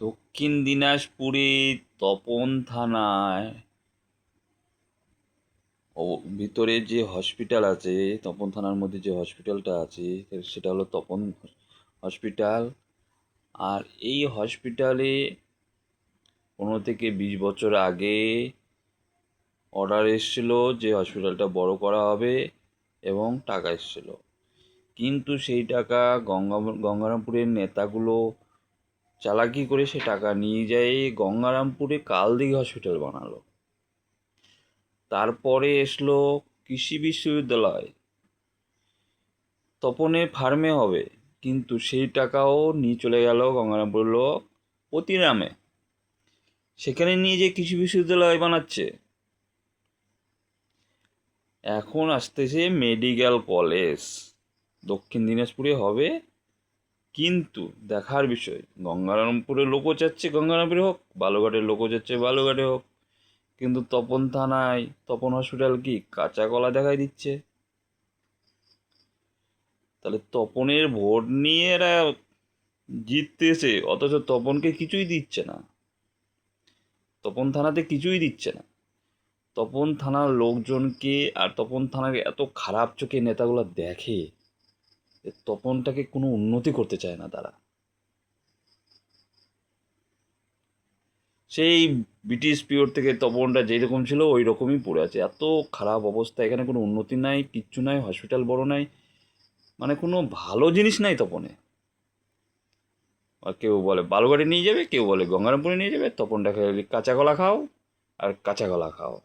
দক্ষিণ দিনাজপুরে তপন থানায় ভিতরে যে হসপিটাল আছে, তপন থানার মধ্যে যে হসপিটালটা আছে সেটা হলো তপন হসপিটাল। আর এই হসপিটালে 15 থেকে 20 বছর আগে অর্ডার এসেছিল যে হসপিটালটা বড় করা হবে এবং টাকা এসেছিল, কিন্তু সেই টাকা গঙ্গারামপুরের নেতাগুলো চালাকি করে সে টাকা নিয়ে যায় গঙ্গারামপুরে কালদিঘি হসপিটাল বানালো। তারপরে এসলো কৃষি বিশ্ববিদ্যালয়, তপনে ফার্মে হবে, কিন্তু সেই টাকাও নিয়ে চলে গেল গঙ্গারামপুর লোক প্রতিরামে, সেখানে নিয়ে যে কৃষি বিশ্ববিদ্যালয় বানাচ্ছে। এখন আসতেছে মেডিকেল কলেজ দক্ষিণ দিনাজপুরে হবে, কিন্তু দেখার বিষয় গঙ্গারামপুরের লোকও চাচ্ছে গঙ্গারামপুরে হোক, বালুঘাটের লোকও চাচ্ছে বালুঘাটে হোক, কিন্তু তপন থানায় তপন হসপিটাল কি কাঁচা কলা দেখাই দিচ্ছে। তাহলে তপনের ভোট নিয়ে এরা জিততেছে, অথচ তপনকে কিছুই দিচ্ছে না, তপন থানাতে কিছুই দিচ্ছে না। তপন থানার লোকজনকে আর তপন থানাকে এত খারাপ চোখে নেতাগুলো দেখে, তপনটাকে কোনো উন্নতি করতে চায় না তারা। সেই ব্রিটিশ পিরিয়ড থেকে তপনটা যেরকম ছিল ওই রকমই পড়ে আছে, এত খারাপ অবস্থা, এখানে কোনো উন্নতি নাই, কিচ্ছু নাই, হসপিটাল বড় নাই, মানে কোনো ভালো জিনিস নাই তপনে। আর কেউ বলে বালুঘাটে নিয়ে যাবে, কেউ বলে গঙ্গারামপুরে নিয়ে যাবে, তপনটাকে কাঁচা কলা খাও আর কাঁচা কলা খাও।